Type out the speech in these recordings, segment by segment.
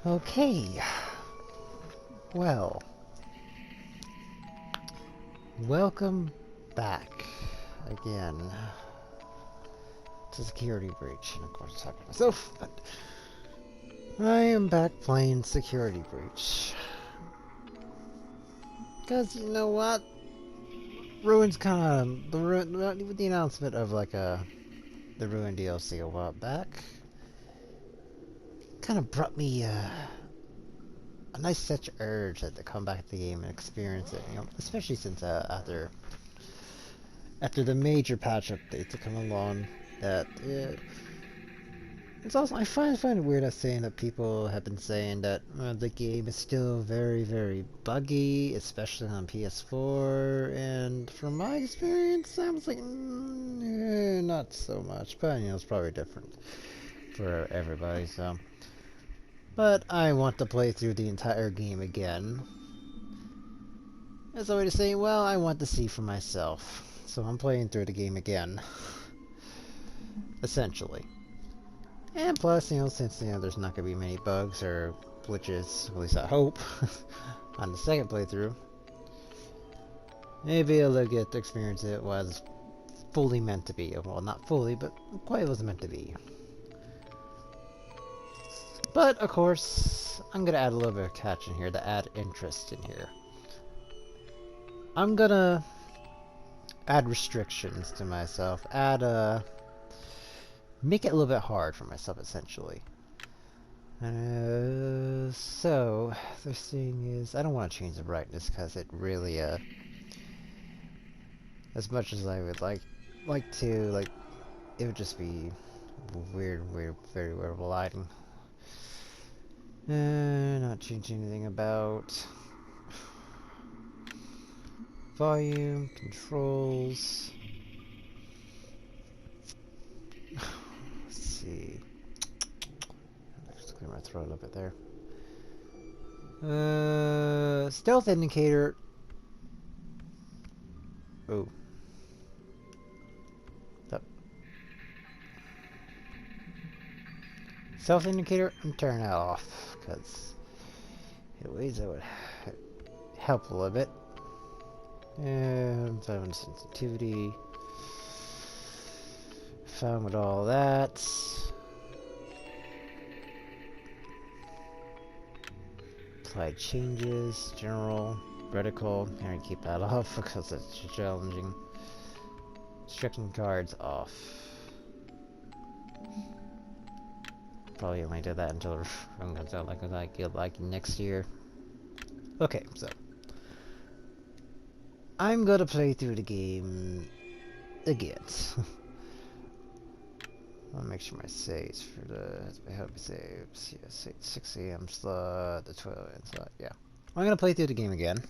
Okay. Well. Welcome back again to Security Breach. And of course, I'm talking to myself, but I am back playing Security Breach. Because you know what? Ruin's kind of the announcement of like the Ruin DLC a while back. Kind of brought me a nice such urge to come back to the game and experience it. You know, especially since after the major patch update to come along, that it's also I find it weird saying that people have been saying that the game is still very, very buggy, especially on PS4. And from my experience, I was like, not so much. But you know, it's probably different for everybody. So, but I want to play through the entire game again. As a way to say, well, I want to see for myself. So I'm playing through the game again, essentially. And plus, you know, since there's not gonna be many bugs or glitches, at least I hope, on the second playthrough, maybe I'll get to experience it was fully meant to be. Well, not fully, but quite was meant to be. But of course, I'm gonna add a little bit of catch in here to add interest in here. I'm gonna add restrictions to myself, make it a little bit hard for myself, essentially. So, the thing is, I don't want to change the brightness, because it really, as much as I would like to, it would just be very weird lighting. Not changing anything about volume, controls. Let's see. Just clear my throat a little bit there. Stealth indicator. Oh. Stealth indicator, I'm turning that off, because anyways, that would help a little bit. And sensitivity. Fine with all that. Applied changes, general, reticle. I'm gonna keep that off because it's challenging. Restriction cards off. Probably only did that until the room comes out like next year. Okay, so I'm gonna play through the game again. I'll make sure my saves for the help me saves. Yeah, 6 AM slot, the 12 AM slot. Yeah, I'm gonna play through the game again.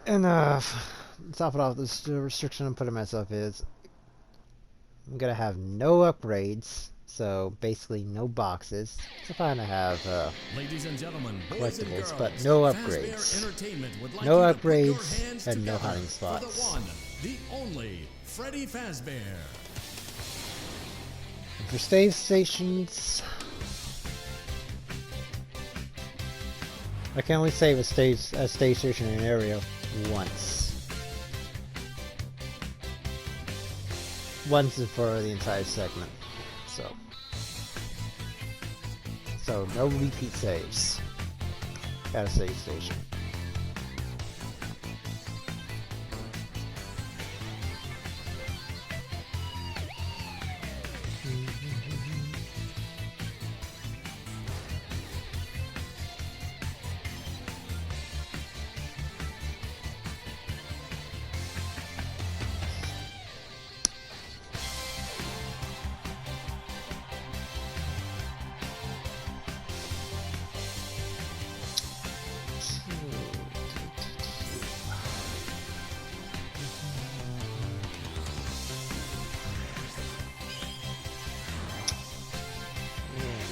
And top it off, this restriction I'm putting myself is I'm gonna have no upgrades. So basically no boxes. It's fine to have Ladies and gentlemen, collectibles, but no upgrades. Like no upgrades and no hiding spots. For the one, the only Freddy Fazbear. And for save stations, I can only save a stage station in an area once. Once is for the entire segment. So no repeat saves at a save station.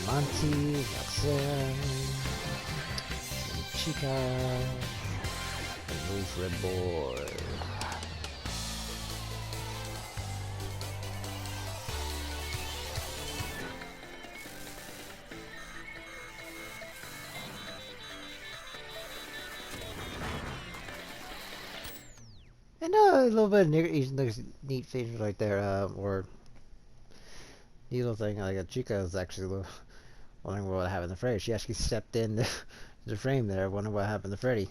Monty, Roxanne, Chica, and Roof Red Boy. little bit of neat feature right there, or neat little thing. Like Chica is actually wondering what happened to Freddy. She actually stepped in the frame there, wondering what happened to Freddy.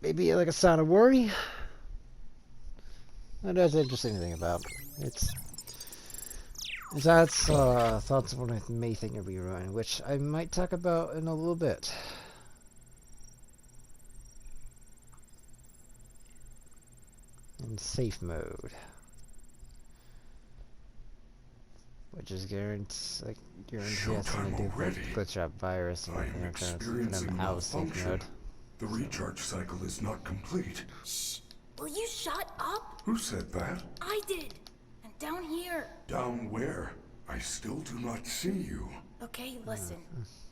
Maybe like a sign of worry. That's an interesting thing about it's. That's thoughts of what I may think of rerun, which I might talk about in a little bit. In safe mode, which is guaranteed has something to do with glitch out virus and everything. I'm trying to keep them out of safe mode. The recharge cycle is not complete. Shh! Will you shut up? Who said that? I did. And down here. Down where? I still do not see you. Okay, listen.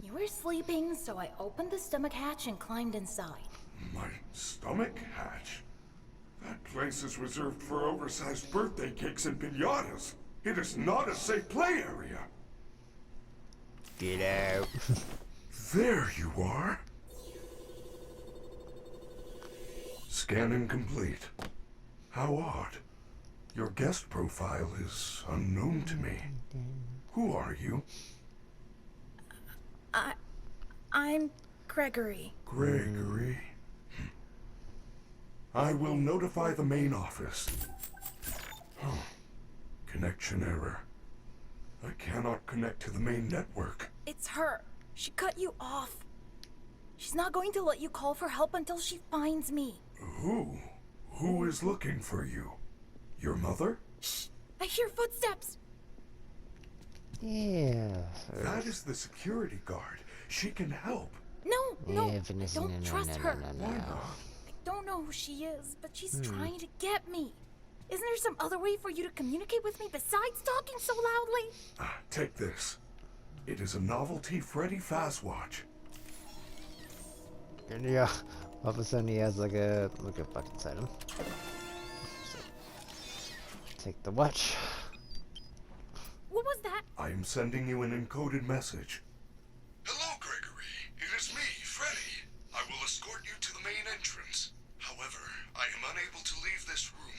You were sleeping, so I opened the stomach hatch and climbed inside. My stomach hatch? That place is reserved for oversized birthday cakes and piñatas. It is not a safe play area. Get out. There you are. Scanning complete. How odd. Your guest profile is unknown to me. Who are you? I'm Gregory. Gregory. I will notify the main office. Oh, connection error. I cannot connect to the main network. It's her. She cut you off. She's not going to let you call for help until she finds me. Who? Who is looking for you? Your mother? Shh! I hear footsteps! Yeah. That is the security guard. She can help. No, Yeah, I Vanessa, don't trust her. Why not? I don't know who she is, but she's trying to get me. Isn't there some other way for you to communicate with me besides talking so loudly? Take this. It is a novelty Freddy Fazwatch. And yeah, all of a sudden he has like a bucket inside him. So, take the watch. What was that? I am sending you an encoded message. Hello, Gregory. It is me, Freddy. I will escort you to the main entrance. However, I am unable to leave this room.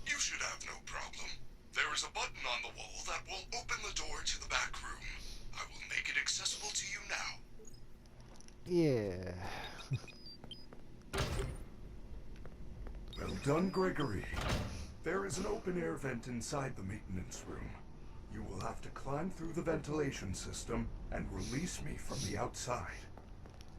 You should have no problem. There is a button on the wall that will open the door to the back room. I will make it accessible to you now. Yeah. Well done, Gregory. There is an open-air vent inside the maintenance room. You will have to climb through the ventilation system and release me from the outside.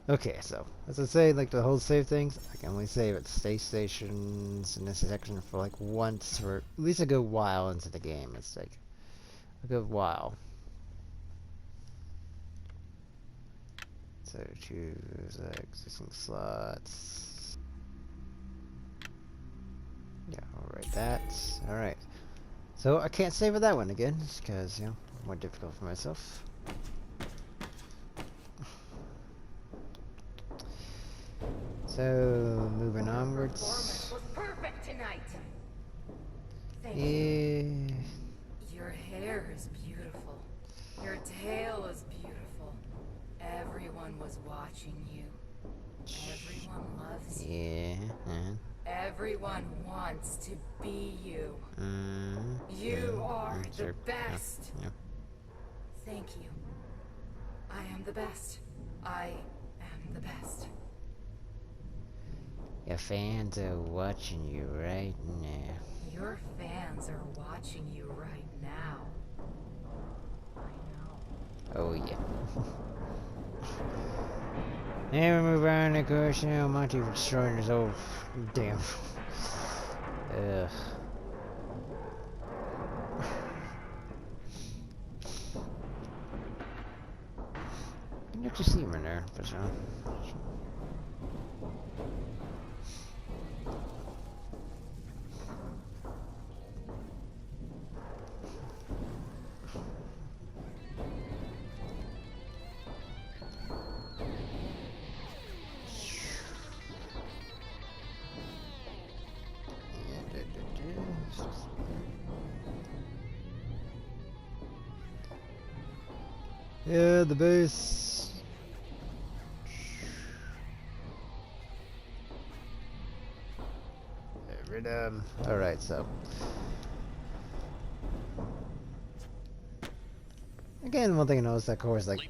Okay, so as I say, like the whole save things, I can only save at space stations in this section for like once or at least a good while into the game. It's like a good while. So choose existing slots. Yeah, alright, that. Alright. So I can't save with that one again, because, you know, more difficult for myself. So, moving onwards. Performance was perfect tonight. Thank you. Yeah. Your hair is beautiful. Your tail is beautiful. Everyone was watching you. Everyone loves you. Yeah. Everyone wants to be you. Mm, You are the sure. best. Yeah. Thank you. I am the best. I am the best. Your fans are watching you right now. Your fans are watching you right now. I know. Oh yeah. Never move on, of course, you know, Monty destroying his old damn. Ugh. You have to see him in there, but yeah, the base. Alright, so. Again, one thing I noticed, of course, like,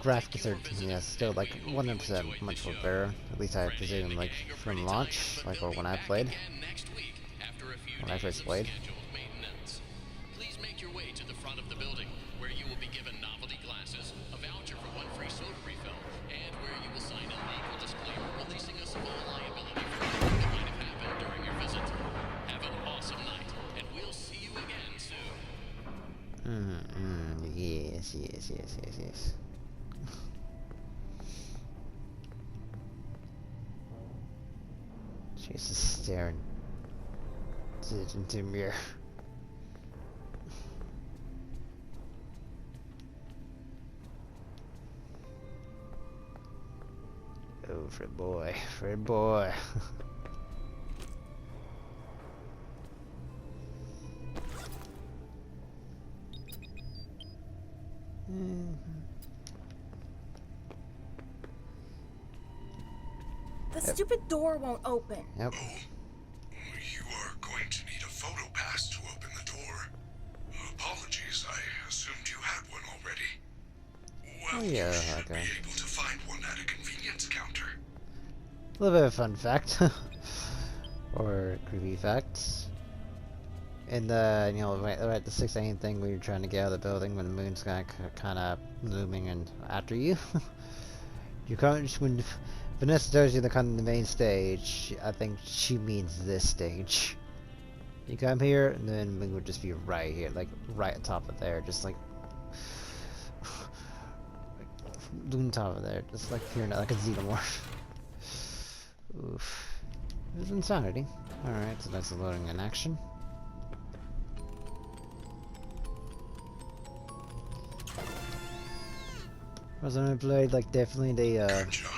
graphics are, yeah, still, like, 100% much more better. At least I presume, like, from launch, like, or when I played. When I first played. Please make your way to the front of the building, where you will be given novelty glasses, a voucher for one free soda refill, and where you will sign a legal disclaimer releasing a small liability for anything that might have happened during your visit. Have an awesome night, and we'll see you again soon. Yes, yes, yes, yes, yes. She's just staring into the mirror. Oh, Fred boy, Fred boy. The stupid door won't open. Yep. You are going to need a photo pass to open the door. Apologies, I assumed you had one already. Well, Oh, yeah, you should okay. be able to find one at a convenience counter. A little bit of a fun fact. Or creepy facts. And you know, right at the 6 a.m. thing when you're trying to get out of the building when the moon's kind of looming and after you. You can't, when Vanessa tells you to come to the main stage, I think she means this stage. You come here, and then we would just be right here, like right on top of there, just like on top of there, just like here, like a xenomorph. Oof. It was insanity. Alright, so that's loading in action. Was I played, like, definitely they Good job.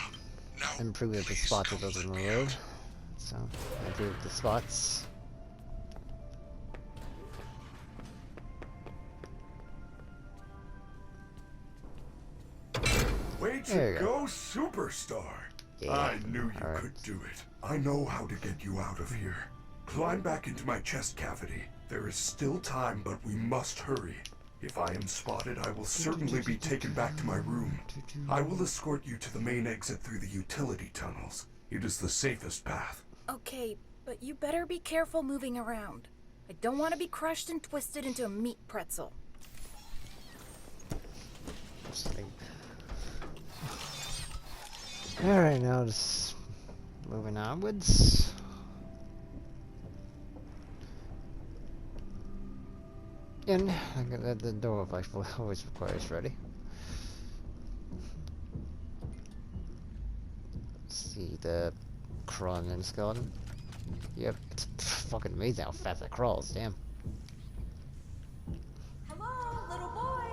Now, improved the please spots it come doesn't let me load. out. So, improved the spots. Way There to you go, superstar! Yeah, I knew you alright. could do it. I know how to get you out of here. Climb back into my chest cavity. There is still time, but we must hurry. If I am spotted, I will certainly be taken back to my room. I will escort you to the main exit through the utility tunnels. It is the safest path. Okay, but you better be careful moving around. I don't want to be crushed and twisted into a meat pretzel. Alright, now just moving onwards. And the door like always requires Freddy. See the crawling and skeleton. Yep, it's fucking amazing how fast it crawls. Damn. Hello, little boy.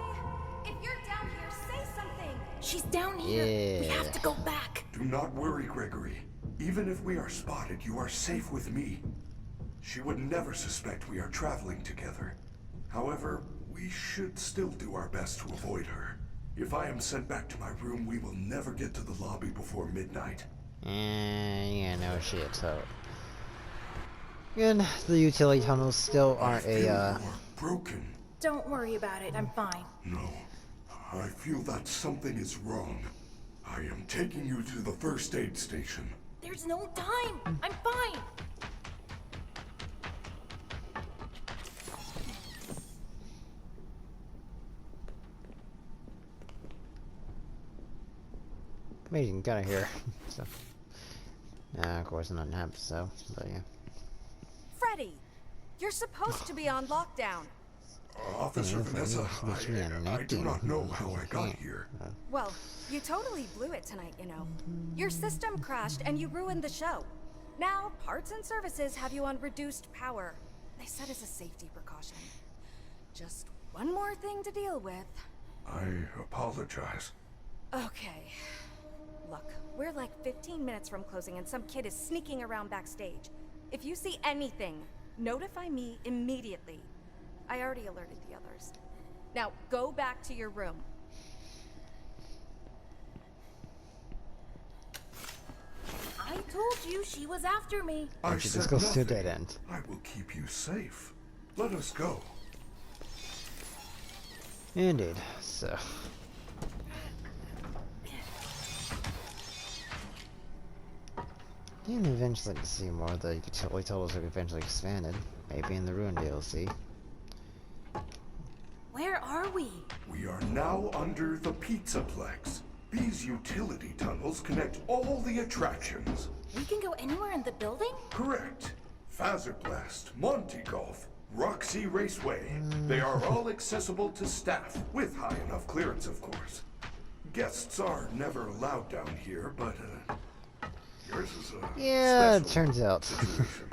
If you're down here, say something. She's down here. We Yeah. have to go back. Do not worry, Gregory. Even if we are spotted, you are safe with me. She would never suspect we are traveling together. However, we should still do our best to avoid her. If I am sent back to my room, we will never get to the lobby before midnight. Yeah, no shit. So, again, the utility tunnels still I aren't feel a you are broken. Don't worry about it. I'm fine. No, I feel that something is wrong. I am taking you to the first aid station. There's no time. I'm fine. amazing. Gotta hear. So, of course, nothing happens. So, but yeah. Freddy, you're supposed to be on lockdown. Officer Yeah, Vanessa, that's me, I'm I do acting. not know how I got here. Well, you totally blew it tonight, you know. Your system crashed and you ruined the show. Now, parts and services have you on reduced power. They said as a safety precaution. Just one more thing to deal with. I apologize. Okay. Look, we're like 15 minutes from closing and some kid is sneaking around backstage. If you see anything, notify me immediately. I already alerted the others. Now, go back to your room. I told you she was after me. I This said goes to a nothing. dead end. I will keep you safe. Let us go. Indeed. So. And eventually to see more the utility totals are eventually expanded. Maybe in the Ruin DLC. Where are we? We are now under the Pizzaplex. These utility tunnels connect all the attractions. We can go anywhere in the building? Correct. Fazerblast, Monte Golf, Roxy Raceway. They are all accessible to staff, with high enough clearance, of course. Guests are never allowed down here, but yours is a Yeah, it special turns out. situation.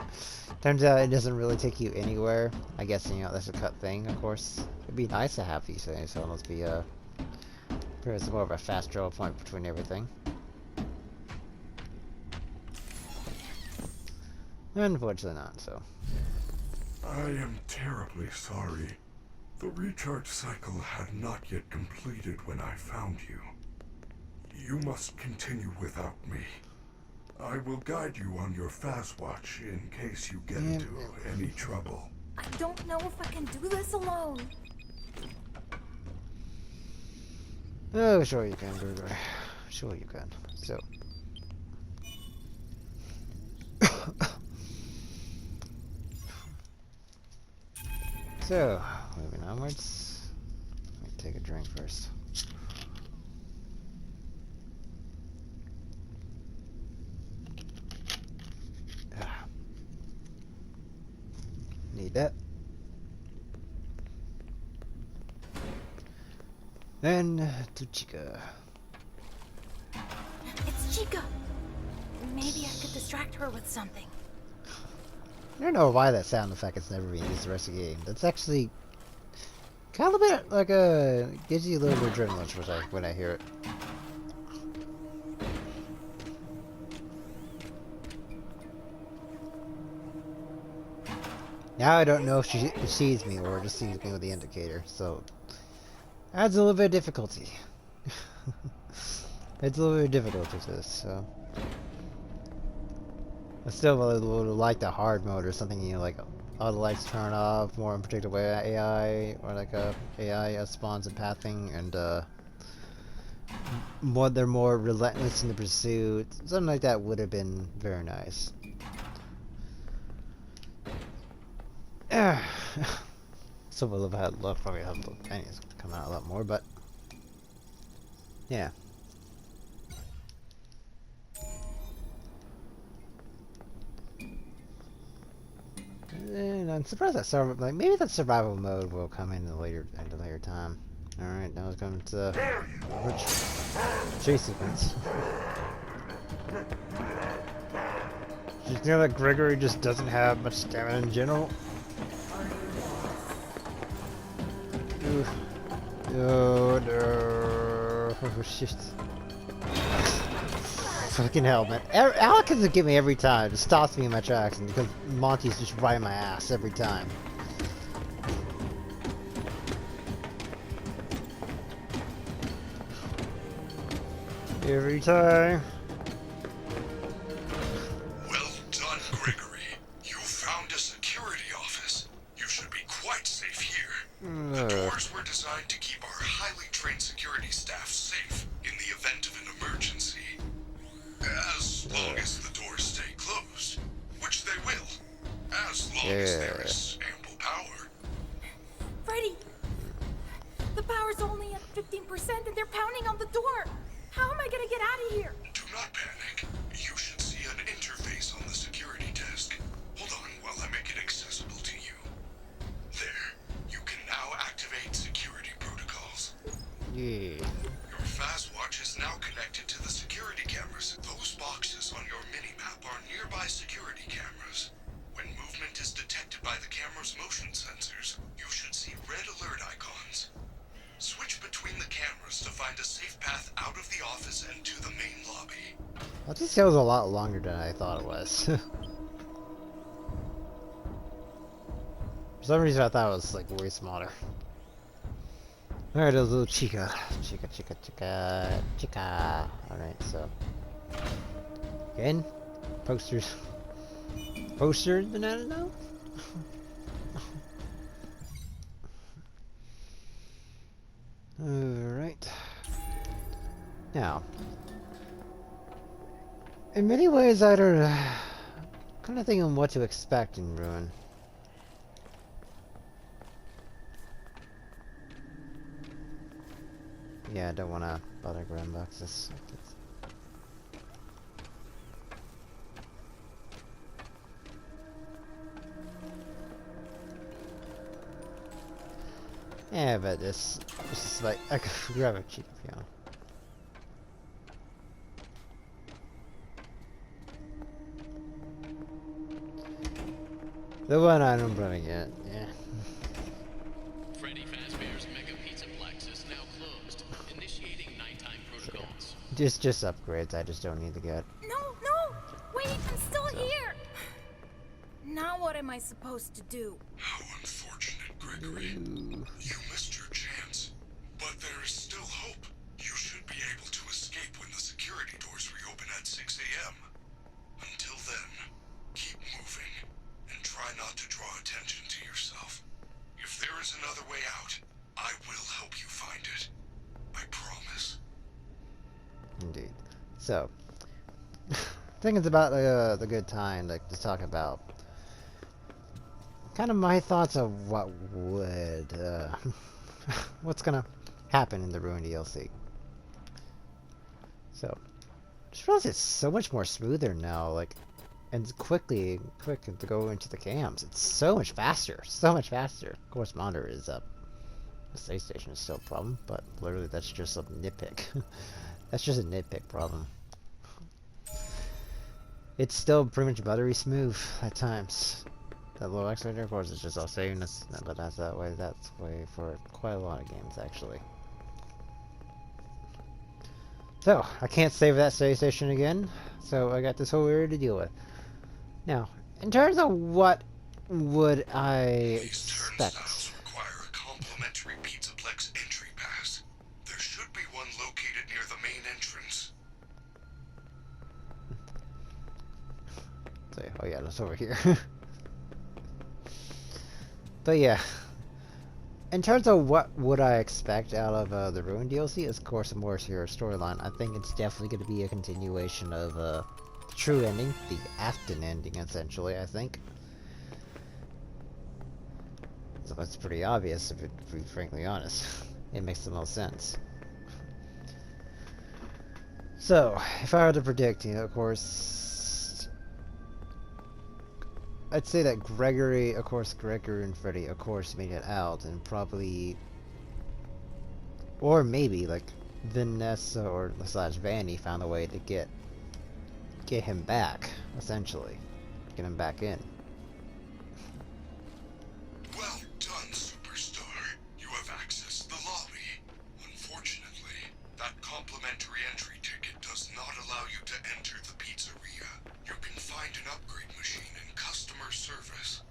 Turns out it doesn't really take you anywhere. I guess, you know, that's a cut thing, of course. It'd be nice to have these things, so let's be, there's more of a fast draw point between everything. Unfortunately not, so. I am terribly sorry. The recharge cycle had not yet completed when I found you. You must continue without me. I will guide you on your fast watch in case you get into any trouble. I don't know if I can do this alone. Oh, sure you can, Burger. Sure you can. So. So, moving onwards. Let me take a drink first. Ah. Need that. And to Chica. It's Chica. Maybe I could distract her with something. I don't know why that sound effect has never been used the rest of the game. That's actually kind of a bit like a gives you a little bit of adrenaline rush when I hear it. Now I don't know if she sees me or just sees me with the indicator, so adds a little bit of difficulty. It's a little bit of difficulty to this, so. I still would like the hard mode or something, you know, like all the lights turn off, more unpredictable AI, or like AI spawns and pathing, and they're more relentless in the pursuit. Something like that would have been very nice. So we'll have had luck, probably have the pennies come out a lot more, but yeah. And I'm surprised that maybe that survival mode will come in at a later time. All right, now it's coming to chase sequence. Do you know that Gregory just doesn't have much stamina in general? Oof. Oh no! Oh shit! Fucking hell, man. Alec has to get me every time. It stops me in my tracks, and because Monty's just riding my ass every time. Every time. Well done, Gregory. You found a security office. You should be quite safe here. The doors were designed to keep our highly trained security staff safe in the event of an emergency. As long as the doors stay closed, which they will. As long as there is ample power. Freddy! The power's only at 15% and they're pounding on the door! How am I gonna get out of here? Do not panic. You should see an interface on the security desk. Hold on while I make it accessible to you. There. You can now activate security protocols. Yeah. Your fast watch is now connected to the security cameras. Those boxes on your mini-map are nearby security cameras. When movement is detected by the camera's motion sensors, you should see red alert icons. Switch between the cameras to find a safe path out of the office and to the main lobby. Well, this show was a lot longer than I thought it was. For some reason, I thought it was like way smaller. Alright, a little Chica. Chica. Alright, so. Again, Posters. Posters, banana now? Alright. Now, in many ways, I don't kind of thinking what to expect in Ruin. Yeah, I don't want to bother grabbing boxes. Yeah, but this is like I could grab a cheap piano. The one I don't bring it, yeah. Freddy Fazbear's Mega Pizzaplex is now closed. Initiating nighttime protocols. Just upgrades. I just don't need to get. No, no! Wait, I'm still here! Now what am I supposed to do? How unfortunate, Gregory. You missed your chance. But there is still hope. You should be able to escape when the security doors reopen at 6 a.m. Until then, keep moving, and try not to draw attention to yourself. If there is another way out, I will help you find it. I promise. Indeed. So, I think it's about the good time like to talk about kind of my thoughts of what would what's gonna happen in the Ruin DLC. So, just realized it's so much more smoother now, like, and quick to go into the cams. It's so much faster, so much faster. Of course, monitor is up. The save station is still a problem, but literally that's just a nitpick. That's just a nitpick problem. It's still pretty much buttery smooth at times. That low accelerator, of course, is just all sameness, but that's that way. That's way for quite a lot of games, actually. So I can't save that save station again, so I got this whole area to deal with. Now, in terms of what would I These expect? turnstiles require a complimentary Pizzaplex entry pass. There should be one located near the main entrance. So, oh yeah, that's over here. But yeah, in terms of what would I expect out of the Ruin DLC, of course, a more serious storyline. I think it's definitely going to be a continuation of the true ending, the Afton ending, essentially. I think. So that's pretty obvious, if it, to be frankly honest. It makes the most sense. So, if I were to predict, you know, of course, I'd say that Gregory and Freddy, of course, made it out, and probably, or maybe like Vanessa or slash Vanny found a way to get him back, essentially, get him back in. Well done, superstar. You have accessed the lobby. Unfortunately, that complimentary entry ticket does not allow you to enter the pizzeria. You can find an upgrade machine in customer service.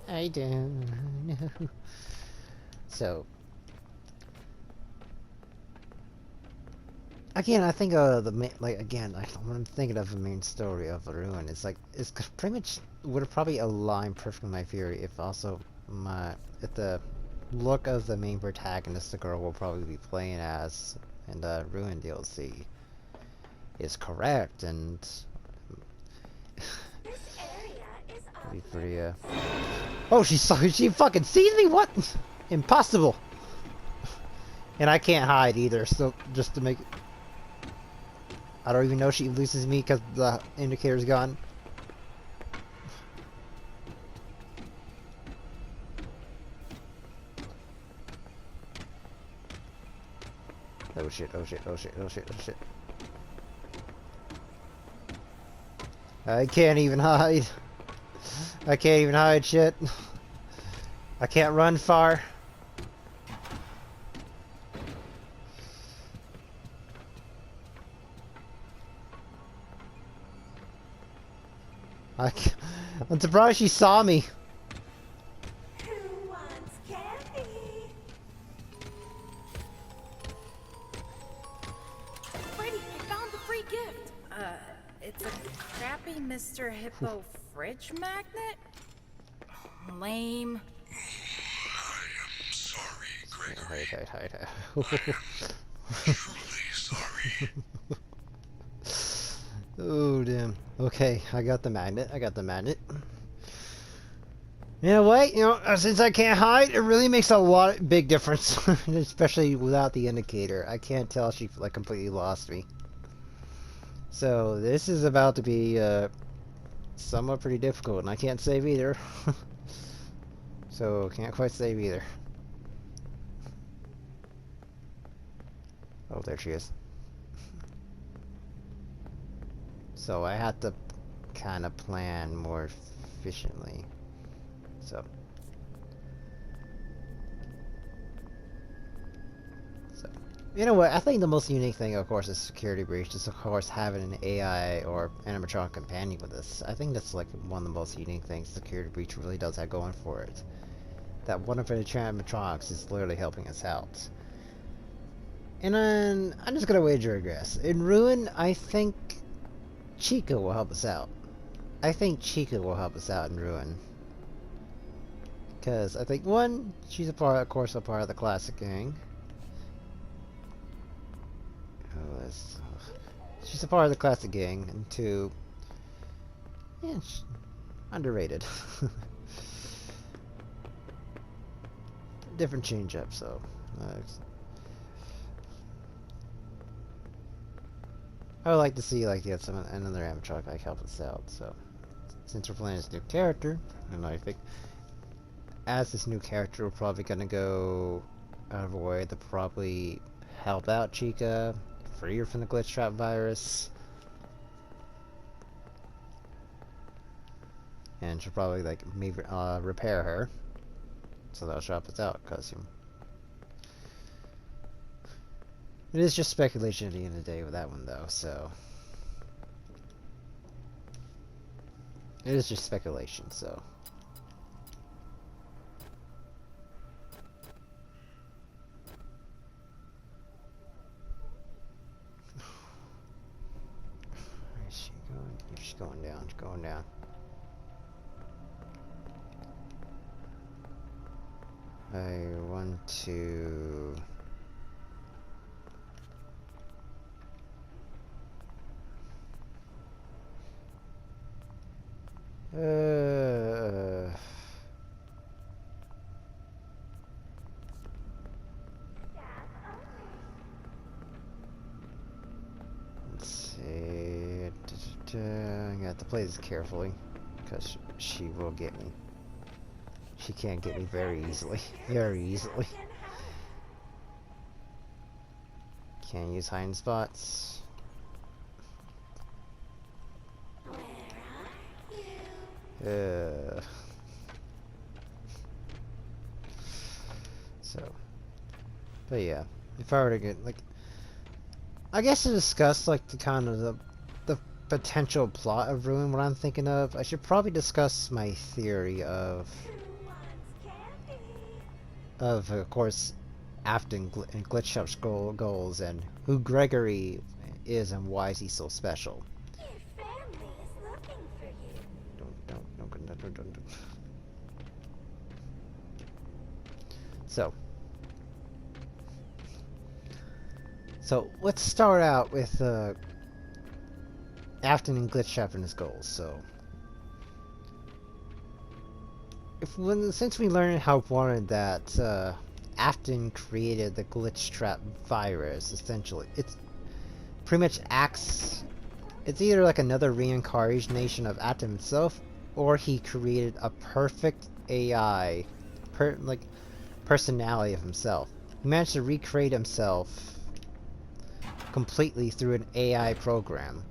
I don't know. So, again, I think the main, like, again, when I'm thinking of the main story of the Ruin, it's like it's pretty much would have probably aligned perfectly with my theory if also if the look of the main protagonist, the girl will probably be playing as in the Ruin DLC, is correct, and be pretty oh, she fucking sees me? What? Impossible. And I can't hide either, so just to make it, I don't even know she loses me because the indicator's gone. Oh shit, oh shit, oh shit, oh shit, oh shit. I can't even hide. I can't even hide shit. I can't run far. I'm surprised she saw me. Who wants candy? be Mr. Hippo Fridge Magnet? Lame. I am sorry, Gregory. Hi. Truly sorry. Oh, damn. Okay, I got the magnet. You know what? Since I can't hide, it really makes a big difference. Especially without the indicator. I can't tell if she, like, completely lost me. So, this is about to be, somewhat pretty difficult, and I can't save either. So, can't quite save either. Oh, there she is. So, I had to kind of plan more efficiently. So, you know what? I think the most unique thing, of course, is security breach. Is of course having an AI or animatronic companion with us. I think that's like one of the most unique things security breach really does have going for it. That one of the animatronics is literally helping us out. And then I'm just gonna wager a guess. In Ruin, I think Chica will help us out. I think Chica will help us out in Ruin. Because I think, one, she's of course, a part of the classic gang. She's a part of the classic gang, and two, yeah, underrated. Different change up, so. I would like to see like another animatronic like help us out. So, since we're playing this new character, and I think as this new character, we're probably gonna go out of our way to probably help out Chica, free her from the glitch trap virus, and she'll probably like maybe repair her, so that'll help us out. Cause it is just speculation at the end of the day with that one, though. So it is just speculation. So. She's going down. She's going down. I want to. Let's see. I got to play this carefully, because she will get me. She can't get me very easily. Very easily. Can't use hiding spots. So, but yeah, if I were to get like, I guess to discuss like the kind of the potential plot of Ruin, what I'm thinking of, I should probably discuss my theory of course, Afton and Glitchup's goals and who Gregory is and why is he so special. Your family is looking for you. Don't. So let's start out with Afton and Glitchup and his goals. So since we learned how wanted that Afton created the glitch trap virus, essentially it's pretty much acts. It's either like another reincarnation of Afton himself, or he created a perfect AI, personality of himself. He managed to recreate himself completely through an AI program.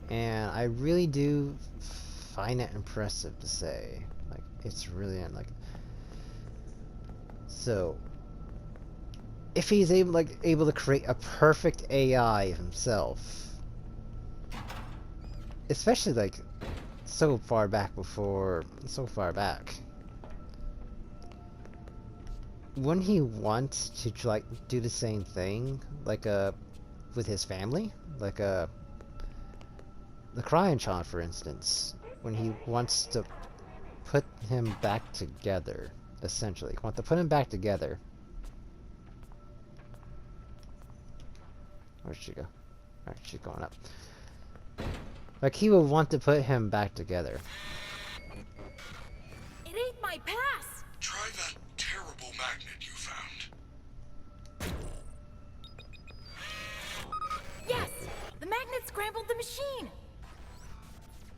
And I really do find it impressive to say. Like, it's really like. So, if he's able to create a perfect AI of himself, especially like so far back, wouldn't he want to like do the same thing, like with his family, like the Crying Child, for instance, when he wants to put him back together, essentially. Want to put him back together. Where'd she go? Alright, she's going up. Like, he would want to put him back together. It ain't my pass! Try that terrible magnet you found. Yes! The magnet scrambled the machine!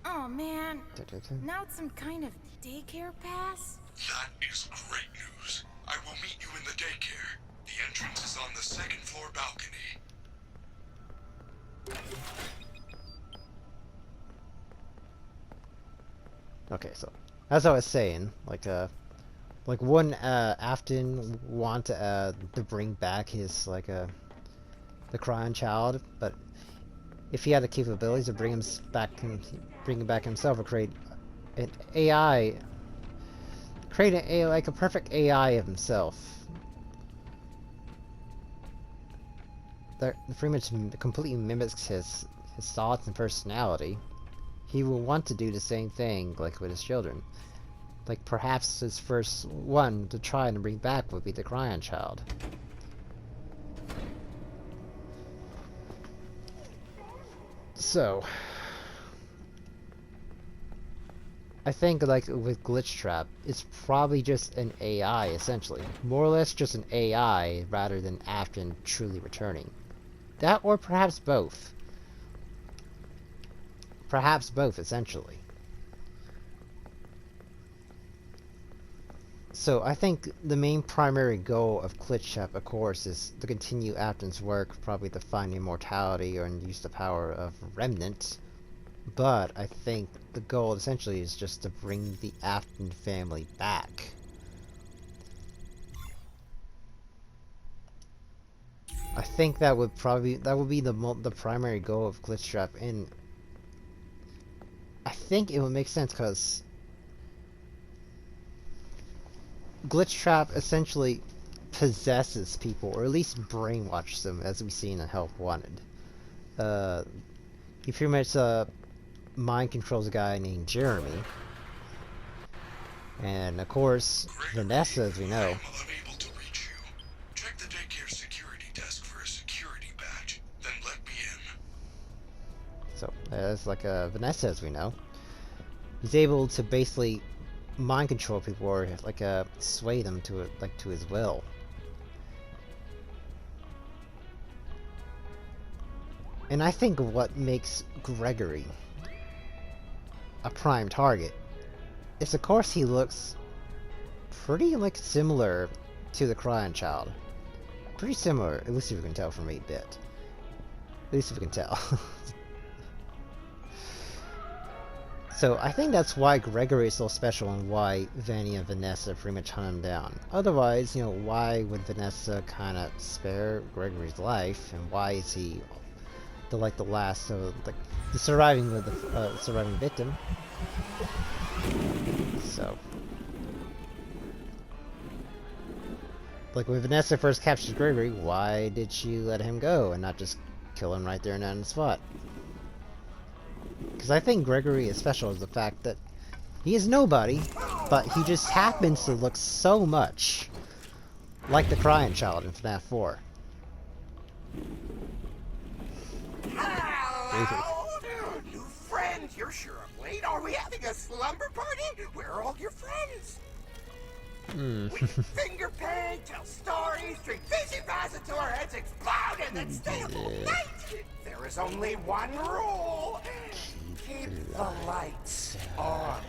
Oh man. Now it's some kind of daycare pass? That is great news. I will meet you in the daycare. The entrance is on the second floor balcony. Okay, so as I was saying, like wouldn't Afton want to bring back his the Crying Child, but if he had the capabilities to bring him back himself, or create an AI, like a perfect AI of himself that pretty much completely mimics his thoughts and personality, he will want to do the same thing, like with his children. Like, perhaps his first one to try and bring back would be the Crying Child. So, I think, like, with Glitch Trap, it's probably just an AI, essentially. More or less just an AI, rather than Afton truly returning. That, or perhaps both. Perhaps both, essentially. So, I think the main primary goal of Glitch Trap, of course, is to continue Afton's work, probably to find immortality or use the power of Remnant. But I think the goal essentially is just to bring the Afton family back. I think that would be the primary goal of Glitch Trap, and I think it would make sense because Glitch Trap essentially possesses people, or at least brainwashes them, as we see in Help Wanted. He pretty much mind controls a guy named Jeremy, and of course Vanessa, as we know. I am unable to reach you. Check the daycare security desk for a security badge, then let me in. So as Vanessa, as we know, he's able to basically mind control people, or sway them to to his will. And I think what makes Gregory a prime target is, of course, he looks pretty similar to the Crying Child. Pretty similar, at least if you can tell from 8-bit. At least if you can tell. So I think that's why Gregory is so special, and why Vanny and Vanessa pretty much hunt him down. Otherwise, you know, why would Vanessa kind of spare Gregory's life, and why is he the last, the surviving victim? So, like, when Vanessa first captured Gregory, why did she let him go and not just kill him right there and on the spot? Because I think Gregory is special is the fact that he is nobody, but he just happens to look so much like the Crying Child in FNAF 4. Hello! New friends, you're sure I'm late. Are we having a slumber party? Where are all your friends? We finger paint, tell stories, drink fizzy fast until our heads explode, and then stay up all night. There is only one rule. Keep the lights on.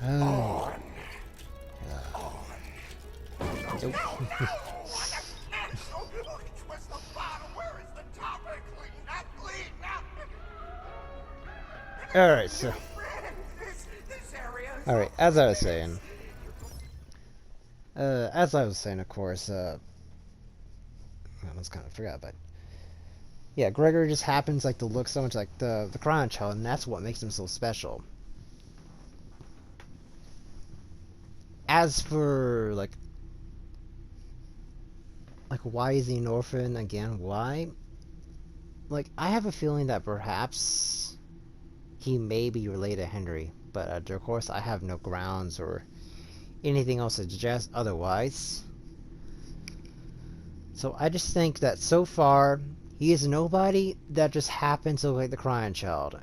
On. On. No, twist the bottom. Where is the top? Clean up, clean up. Alright, so... Alright, as I was saying, of course, I almost kind of forgot, but... Yeah, Gregory just happens to look so much like the Crying Child, and that's what makes him so special. As for, why is he an orphan? Again, why? I have a feeling that perhaps he may be related to Henry, but of course I have no grounds or anything else to suggest otherwise. So I just think that so far, he is nobody that just happens to look like the Crying Child.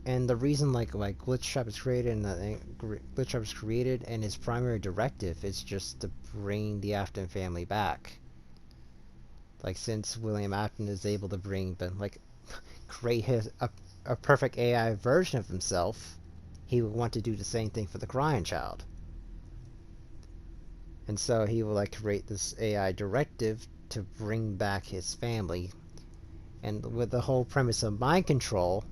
And the reason like Glitch Trap is created and his primary directive is just to bring the Afton family back. Like, since William Afton is able to create a perfect AI version of himself, he would want to do the same thing for the Crying Child. And so he will create this AI directive to bring back his family. And with the whole premise of mind control,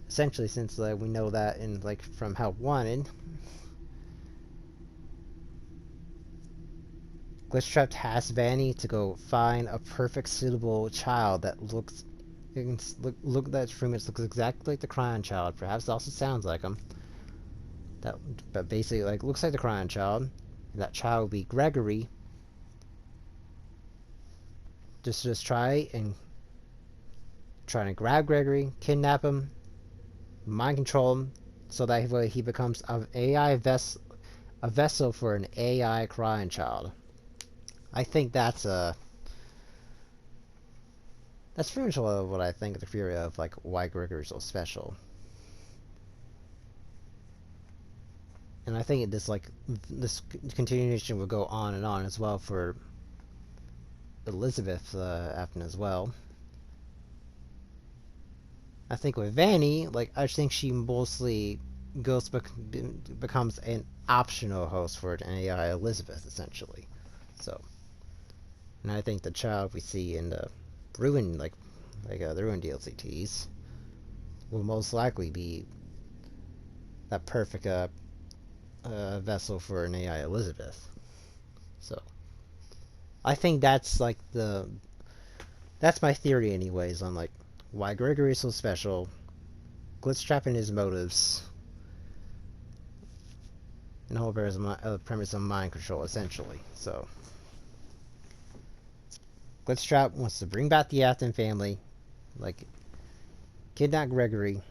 essentially, since we know that in from Help Wanted, Glitchtrap has Vanny to go find a perfect suitable child that looks that pretty much looks exactly like the Crying Child. Perhaps also sounds like him. But basically looks like the Crying Child. And that child will be Gregory. Just try to grab Gregory, kidnap him, mind control him, so that he becomes a vessel for an AI Crying Child. I think that's pretty much what I think of the theory of why Gregory's so special. And I think this continuation will go on and on as well for Elizabeth Afton as well. I think with Vanny, I think she mostly becomes an optional host for an AI Elizabeth, essentially. So, and I think the child we see in the Ruin, the Ruin DLCTs, will most likely be that perfect vessel for an AI Elizabeth. So, I think that's that's my theory, anyways, on why Gregory is so special, Glitchtrap and his motives, and the whole premise of mind control, essentially. So, Glitchtrap wants to bring back the Afton family, kidnap Gregory,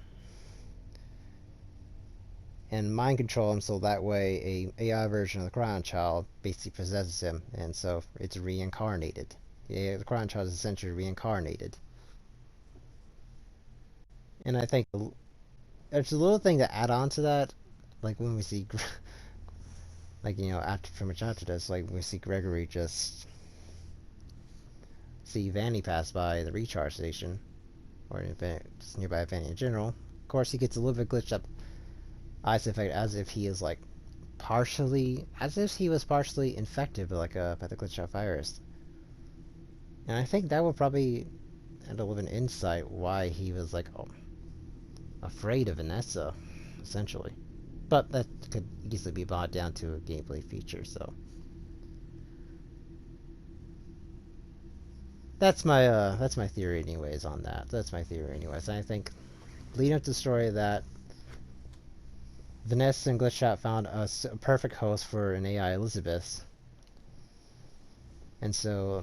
and mind control him so that way a AI version of the Crying Child basically possesses him, and so it's reincarnated. The Crying Child is essentially reincarnated. And I think there's a little thing to add on to that, when we see, after this, we see Gregory just see Vanny pass by the recharge station, or just nearby Vanny in general. Of course, he gets a little bit glitched up eyes effect, as if he was partially infected by the glitch out virus. And I think that would probably end up with an insight why he was afraid of Vanessa, essentially. But that could easily be brought down to a gameplay feature, so that's my theory anyways on that. That's my theory anyways. And I think leading up to the story that Vanessa and Glitchtrap found a perfect host for an AI Elizabeth. And so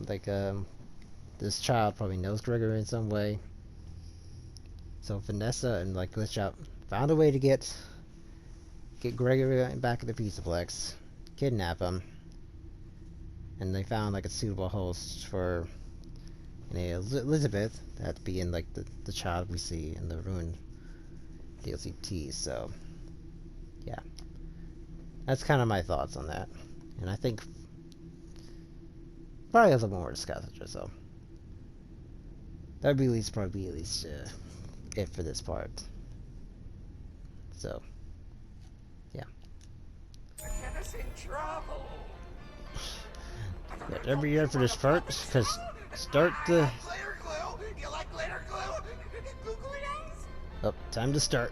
this child probably knows Gregory in some way. So Vanessa and Glitchtrap found a way to get Gregory back at the Pizzaplex, kidnap him, and they found a suitable host for an Elizabeth that being the child we see in the Ruin DLCT. So yeah, that's kind of my thoughts on that, and I think probably a little more to discuss it. So that would be probably at least it for this part. So yeah. Get us in trouble. Got every year for this part, because start the. Glitter glue? You like glitter glue? Glue days? Oh, time to start.